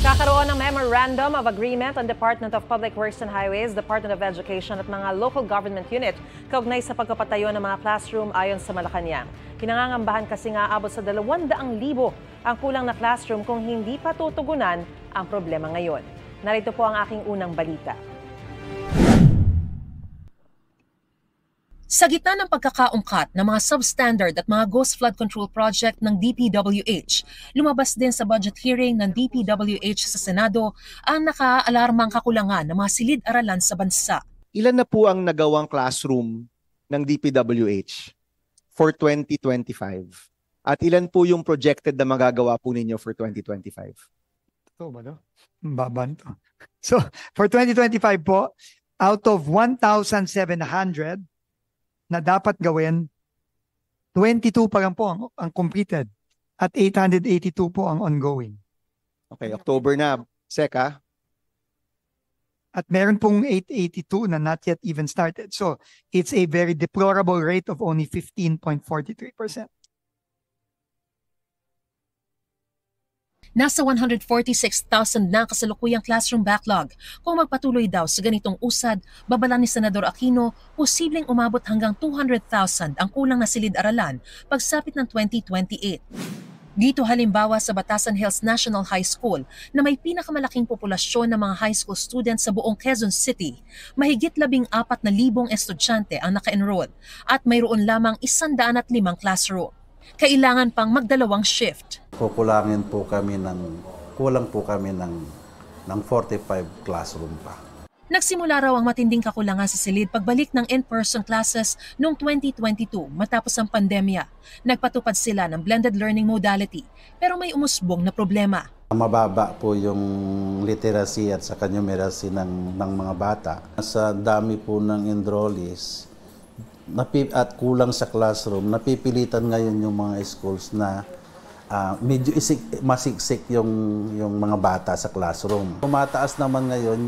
Kakaroon ng Memorandum of Agreement ang Department of Public Works and Highways, Department of Education at mga local government unit kaugnay sa pagpapatayo ng mga classroom ayon sa Malacanang. Pinangangambahan kasi nga abot sa 200,000 ang kulang na classroom kung hindi pa tutugunan ang problema ngayon. Narito po ang aking unang balita. Sa gitna ng pagkakaungkat ng mga substandard at mga ghost flood control project ng DPWH, lumabas din sa budget hearing ng DPWH sa Senado ang nakaalarmang kakulangan ng mga silid-aralan sa bansa. Ilan na po ang nagawang classroom ng DPWH for 2025? At ilan po yung projected na magagawa po ninyo for 2025? Ito ba no? Baban to. So, for 2025 po, out of 1,700 na dapat gawin, 22 pa lang po ang completed at 882 po ang ongoing. Okay, October na, Seka. At meron pong 882 na not yet even started. So, it's a very deplorable rate of only 15.43%. Nasa 146,000 na kasalukuyang classroom backlog. Kung magpatuloy daw sa ganitong usad, babala ni Senador Aquino, posibleng umabot hanggang 200,000 ang kulang na silid-aralan pagsapit ng 2028. Dito halimbawa sa Batasan Hills National High School na may pinakamalaking populasyon ng mga high school students sa buong Quezon City, mahigit 14,000 estudyante ang naka-enroll at mayroon lamang 105 classroom. Kailangan pang magdalawang shift. Kulang po kami ng 45 classroom pa. Nagsimula raw ang matinding kakulangan sa silid pagbalik ng in-person classes noong 2022 matapos ang pandemya. Nagpatupad sila ng blended learning modality pero may umusbong na problema. Mababa po yung literacy at saka numeracy ng mga bata. Sa dami po ng enrollees at kulang sa classroom, napipilitan ngayon yung mga schools na medyo masiksik yung mga bata sa classroom. Tumataas naman ngayon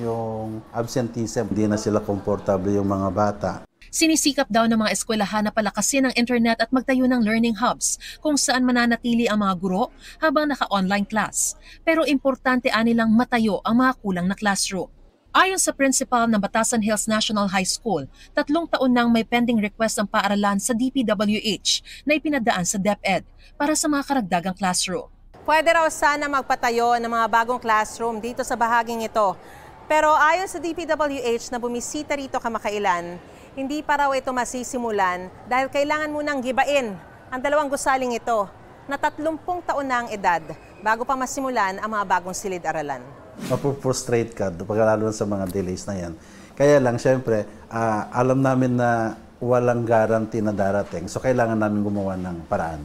yung absenteeism, hindi na sila komportable yung mga bata. Sinisikap daw ng mga eskwelahan na palakasin ang internet at magtayo ng learning hubs kung saan mananatili ang mga guro habang naka-online class. Pero importante anilang matayo ang mga kulang na classroom. Ayon sa principal ng Batasan Hills National High School, 3 taon nang may pending request ang paaralan sa DPWH na ipinadaan sa DepEd para sa mga karagdagang classroom. Pwede raw sana magpatayo ng mga bagong classroom dito sa bahaging ito. Pero ayon sa DPWH na bumisita rito kamakailan, hindi pa raw ito masisimulan dahil kailangan munang gibain ang dalawang gusaling ito na 30 taon na ang edad bago pa masimulan ang mga bagong silid-aralan. Mapuprostrate ka, lalo sa mga delays na yan. Kaya lang, syempre, alam namin na walang guarantee na darating. So, kailangan namin gumawa ng paraan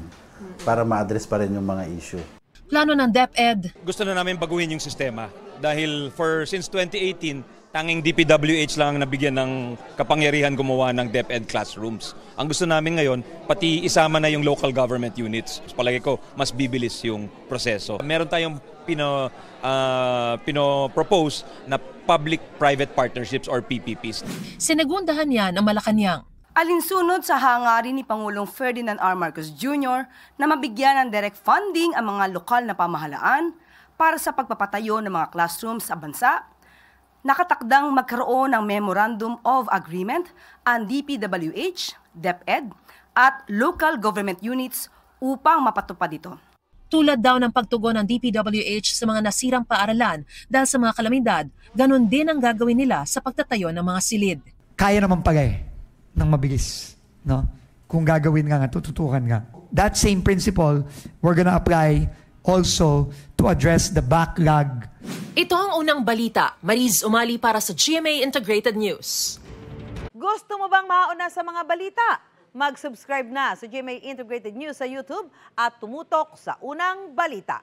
para ma-address pa rin yung mga issue. Plano ng DepEd. Gusto na namin baguhin yung sistema dahil since 2018, tanging DPWH lang ang nabigyan ng kapangyarihan gumawa ng DepEd classrooms. Ang gusto namin ngayon, pati isama na yung local government units. Palagi ko, mas bibilis yung proseso. Meron tayong pino-propose na public-private partnerships or PPPs. Sinagundahan yan ang Malacanang. Alinsunod sa hangarin ni Pangulong Ferdinand R. Marcos Jr. na mabigyan ng direct funding ang mga lokal na pamahalaan para sa pagpapatayo ng mga classrooms sa bansa, nakatakdang magkaroon ng Memorandum of Agreement ang DPWH, DepEd at local government units upang mapatupad ito. Tulad daw ng pagtugon ng DPWH sa mga nasirang paaralan dahil sa mga kalamidad, ganun din ang gagawin nila sa pagtatayo ng mga silid. Kaya naman pagay ng mabilis, no? Kung gagawin nga, tututukan nga. That same principle, we're gonna apply also to address the backlog. Ito ang unang balita. Mariz Umali para sa GMA Integrated News. Gusto mo bang mauna sa mga balita? Mag-subscribe na sa GMA Integrated News sa YouTube at tumutok sa unang balita.